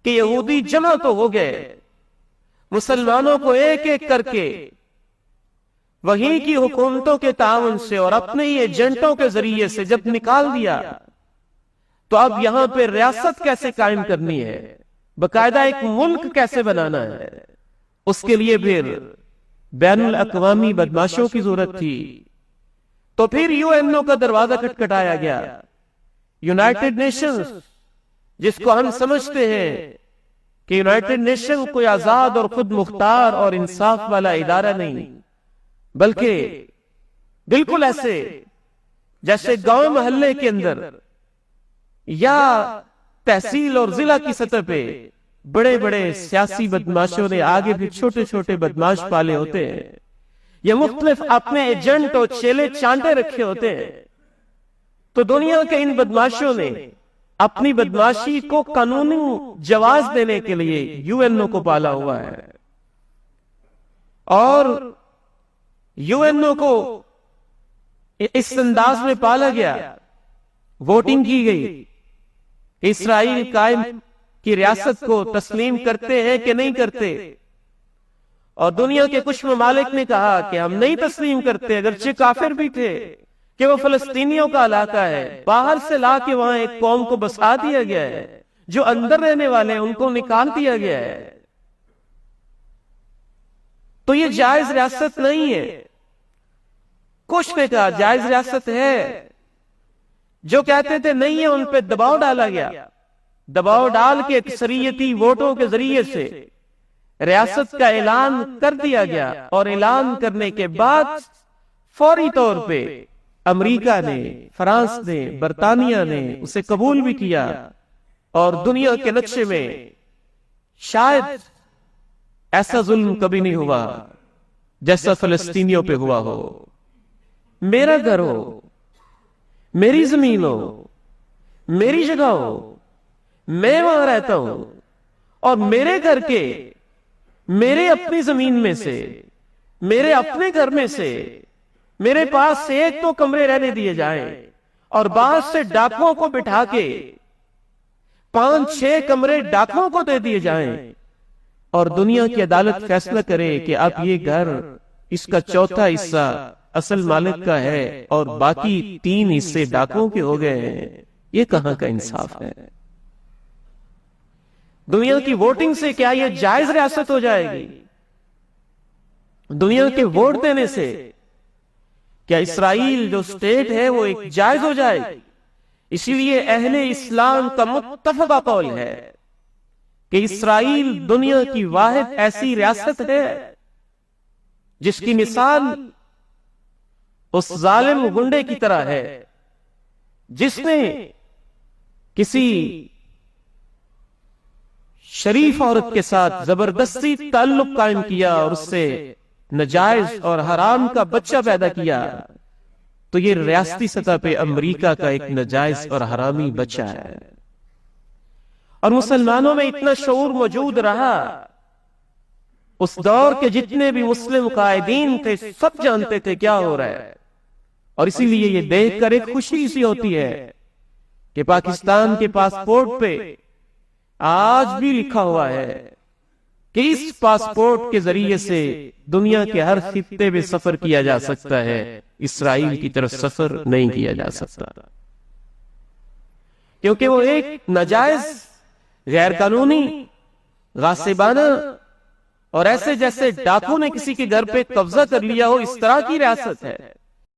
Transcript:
کہ یہودی جمع تو ہو گئے، مسلمانوں کو ایک ایک کر کے وہیں کی حکومتوں کے تعاون سے اور اپنے ہی ایجنٹوں کے ذریعے سے جب نکال دیا، تو اب یہاں پہ ریاست کیسے قائم کرنی ہے، باقاعدہ ایک ملک کیسے بنانا ہے، اس کے لیے پھر بین الاقوامی بدماشوں کی ضرورت تھی۔ تو پھر یو این او کا دروازہ کھٹکھٹایا گیا، یونائٹڈ نیشنز، جس کو ہم سمجھتے ہیں کہ یونائٹڈ نیشن کوئی آزاد اور خود مختار اور انصاف والا ادارہ نہیں، بلکہ بالکل ایسے جیسے گاؤں محلے کے اندر یا تحصیل اور ضلع کی سطح پہ بڑے بڑے سیاسی بدماشوں نے آگے بھی چھوٹے چھوٹے بدماش پالے ہوتے ہیں، یہ مختلف اپنے ایجنٹ اور چیلے چانٹے رکھے ہوتے ہیں، تو دنیا کے ان بدماشوں نے اپنی بدماشی کو قانونی جواز دینے کے لیے یو این او کو پالا ہوا ہے، اور یو این او کو اس انداز میں پالا گیا، ووٹنگ کی گئی کہ اسرائیل قائم کی ریاست کو تسلیم کرتے ہیں کہ نہیں کرتے، اور دنیا کے کچھ ممالک نے کہا کہ ہم نہیں تسلیم کرتے، اگرچہ کافر بھی تھے کہ وہ فلسطینیوں کا علاقہ ہے، باہر سے لا کے وہاں ایک قوم کو بسا دیا گیا ہے، جو اندر رہنے والے ہیں ان کو نکال دیا گیا ہے، تو یہ جائز ریاست نہیں ہے۔ کچھ نے کہا جائز ریاست ہے، جو کہتے تھے نہیں ہے ان پہ دباؤ ڈالا گیا، دباؤ ڈال کے اکثریتی ووٹوں کے ذریعے سے ریاست کا اعلان کر دیا گیا، اور اعلان کرنے کے بعد فوری طور پہ امریکہ نے، فرانس نے، برطانیہ نے اسے قبول بھی کیا، اور دنیا کے نقشے میں شاید ایسا ظلم کبھی نہیں ہوا جیسا فلسطینیوں پہ ہوا ہو۔ میرا گھر ہو، میری زمین ہو، میری جگہ ہو، میں وہاں رہتا ہوں، اور میرے گھر کے، میرے اپنی زمین میں سے، میرے اپنے گھر میں سے میرے پاس سے ایک تو کمرے رہنے دیے جائیں، اور باہر سے ڈاکوؤں کو بٹھا کے 5-6 کمرے ڈاکوؤں کو دے دیے جائیں، اور دنیا کی عدالت فیصلہ کرے کہ اب یہ گھر، اس کا چوتھا حصہ اصل مالک کا ہے اور باقی 3 حصے ڈاکوؤں کے ہو گئے ہیں، یہ کہاں کا انصاف ہے؟ دنیا کی ووٹنگ سے کیا یہ جائز ریاست ہو جائے گی؟ دنیا کے ووٹ دینے سے کیا اسرائیل جو سٹیٹ ہے وہ ایک جائز ہو جائے گی؟ اسی لیے اہل اسلام کا متفقہ قول ہے کہ اسرائیل دنیا کی واحد ایسی ریاست ہے جس کی مثال اس ظالم گنڈے کی طرح ہے جس نے کسی شریف عورت کے ساتھ زبردستی تعلق قائم کیا اور اس سے ناجائز اور حرام کا بچہ پیدا کیا، تو یہ ریاستی سطح پہ امریکہ کا ایک ناجائز اور حرامی بچہ ہے۔ اور مسلمانوں میں اتنا شعور موجود رہا، اس دور کے جتنے بھی مسلم قائدین تھے سب جانتے تھے کیا ہو رہا ہے، اور اسی لیے یہ دیکھ کر ایک خوشی سی ہوتی ہے کہ پاکستان کے پاسپورٹ پہ آج بھی لکھا ہوا ہے کہ اس پاسپورٹ کے ذریعے سے دنیا کے ہر خطے میں سفر کیا جا سکتا ہے، اسرائیل کی طرف سفر نہیں کیا جا سکتا، کیونکہ وہ ایک ناجائز، غیر قانونی، غاصبانہ اور ایسے جیسے ڈاکو نے کسی کے گھر پہ قبضہ کر لیا ہو اس طرح کی ریاست ہے۔